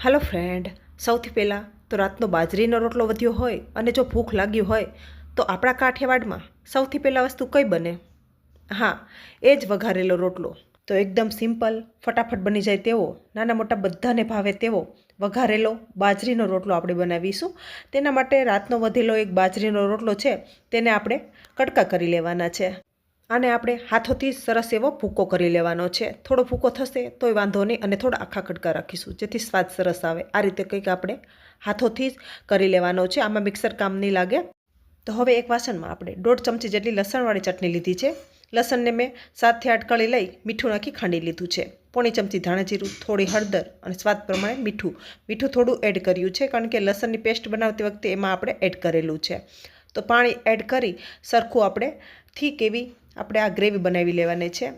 Hello friend, સૌથી પહેલાં તો રાતનો બાજરીનો રોટલો વધ્યો હોય અને જો ભૂખ લાગી હોય તો આપણા કાઠિયાવાડમાં સૌથી પહેલાં વસ્તુ કઈ બને? હા, એ જ વઘારેલો રોટલો. તો એકદમ સિમ્પલ, ફટાફટ બની જાય તેવો, નાના મોટા બધાને ભાવે તેવો વઘારેલો બાજરીનો રોટલો આપણે બનાવીશું. તેના માટે રાતનો વધેલો એક બાજરીનો રોટલો છે તેને આપણે કડકા કરી લેવાના છે. આને આપણે હાથોથી સરસ એવો ભૂકો કરી લેવાનો છે. થોડો ભૂકો થશે તોય વાંધો નહીં, અને થોડા આખા કડકા રાખીશું જેથી સ્વાદ સરસ આવે. આ રીતે કંઈક આપણે હાથોથી જ કરી લેવાનો છે, આમાં મિક્સર કામ નહીં લાગે. તો હવે એક વાસણમાં આપણે 1.5 ચમચી જેટલી લસણવાળી ચટણી લીધી છે. લસણને મેં 7 થી 8 કળી લઈ મીઠું નાખી ખાંડી લીધું છે. 1 ચમચી ધાણા જીરું, થોડી હળદર અને સ્વાદ પ્રમાણે મીઠું થોડું એડ કર્યું છે, કારણ કે લસણની પેસ્ટ બનાવતી વખતે એમાં આપણે એડ કરેલું છે. તો પાણી એડ કરી સરખું આપણે થીક એવી આપણે આ ગ્રેવી બનાવી લેવાની છે,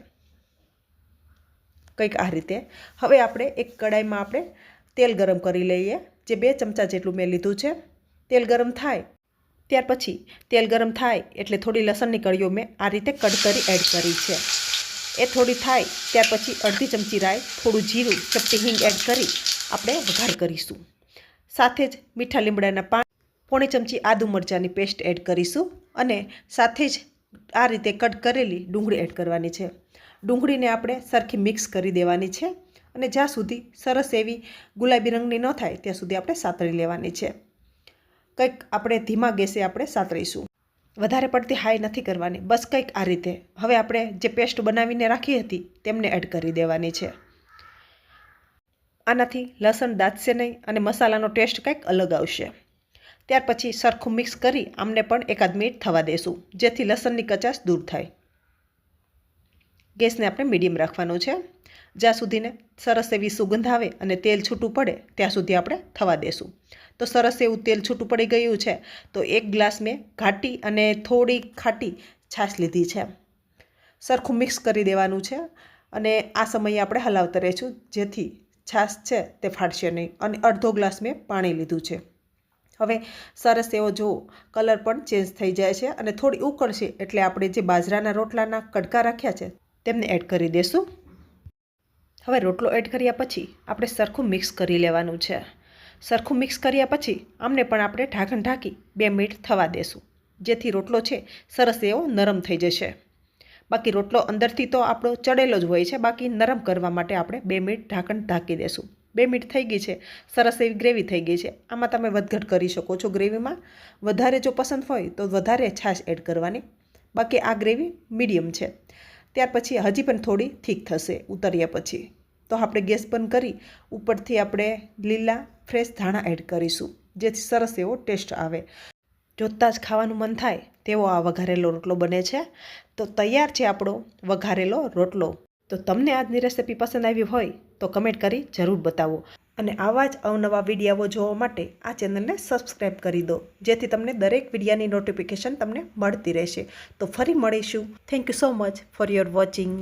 કંઈક આ રીતે. હવે આપણે એક કડાઈમાં આપણે તેલ ગરમ કરી લઈએ, જે 2 ચમચા જેટલું મેં લીધું છે. તેલ ગરમ થાય ત્યાર પછી તેલ ગરમ થાય એટલે થોડી લસણની કળીઓ મેં આ રીતે કટ કરી એડ કરી છે. એ થોડી થાય ત્યાર પછી અડધી ચમચી રાઈ, થોડું જીરું, ચપટી હિંગ એડ કરી આપણે વઘાર કરીશું. સાથે જ મીઠા લીમડાના પાન, 1 ચમચી આદુ મરચાંની પેસ્ટ એડ કરીશું, અને સાથે જ આ રીતે કટ કરેલી ડુંગળી એડ કરવાની છે. ડુંગળીને આપણે સરખી મિક્સ કરી દેવાની છે, અને જ્યાં સુધી સરસ એવી ગુલાબી રંગની ન થાય ત્યાં સુધી આપણે સાતળી લેવાની છે. કંઈક આપણે ધીમા ગેસે આપણે સાતળીશું, વધારે પડતી હાઈ નથી કરવાની, બસ કંઈક આ રીતે. હવે આપણે જે પેસ્ટ બનાવીને રાખી હતી તેમને એડ કરી દેવાની છે. આનાથી લસણ દાઝશે નહીં અને મસાલાનો ટેસ્ટ કંઈક અલગ આવશે. ત્યાર પછી સરખું મિક્સ કરી આમને પણ 1 મિનિટ થવા દેશું, જેથી લસણની કચાશ દૂર થાય. ગેસને આપણે મીડિયમ રાખવાનું છે. જ્યાં સુધીને સરસ એવી સુગંધ આવે અને તેલ છૂટું પડે ત્યાં સુધી આપણે થવા દેશું. તો સરસ એવું તેલ છૂટું પડી ગયું છે. તો 1 ગ્લાસ મેં ઘાટી અને થોડી ખાટી છાશ લીધી છે. સરખું મિક્સ કરી દેવાનું છે, અને આ સમયે આપણે હલાવતા રહીશું જેથી છાશ છે તે ફાટશે નહીં. અને અડધો ગ્લાસ મેં પાણી લીધું છે. હવે સરસ એવો જો કલર પણ ચેન્જ થઈ જાય છે, અને થોડી ઉકળશે એટલે આપણે જે બાજરાના રોટલાના કડકા રાખ્યા છે તેમને એડ કરી દઈશું. હવે રોટલો એડ કર્યા પછી આપણે સરખું મિક્સ કરી લેવાનું છે. સરખું મિક્સ કર્યા પછી આમને પણ આપણે ઢાંકણ ઢાંકી 2 મિનિટ થવા દેશું, જેથી રોટલો છે સરસ એવો નરમ થઈ જશે. બાકી રોટલો અંદરથી તો આપણો ચડેલો જ હોય છે, બાકી નરમ કરવા માટે આપણે 2 મિનિટ ઢાંકણ ઢાંકી દેશું. 2 મિનિટ થઈ ગઈ છે, સરસ એવી ગ્રેવી થઈ ગઈ છે. આમાં તમે વધઘટ કરી શકો છો. ગ્રેવીમાં વધારે જો પસંદ હોય તો વધારે છાશ એડ કરવાની, બાકી આ ગ્રેવી મીડિયમ છે. ત્યાર પછી હજી પણ થોડી થીક થશે ઉતર્યા પછી. તો આપણે ગેસ બંધ કરી ઉપરથી આપણે લીલા ફ્રેશ ધાણા એડ કરીશું, જેથી સરસ એવો ટેસ્ટ આવે. જોતાં જ ખાવાનું મન થાય તેવો આ વઘારેલો રોટલો બને છે. તો તૈયાર છે આપણો વઘારેલો રોટલો. તો તમને આજની રેસિપી પસંદ આવી હોય તો કમેન્ટ કરી જરૂર બતાવો, અને આવા જ અવનવા વિડીયો જોવા માટે આ ચેનલને સબસ્ક્રાઈબ કરી દો, જેથી તમને દરેક વિડીયોની નોટિફિકેશન તમને મળતી રહેશે. તો ફરી મળીશું. Thank you so much for your watching.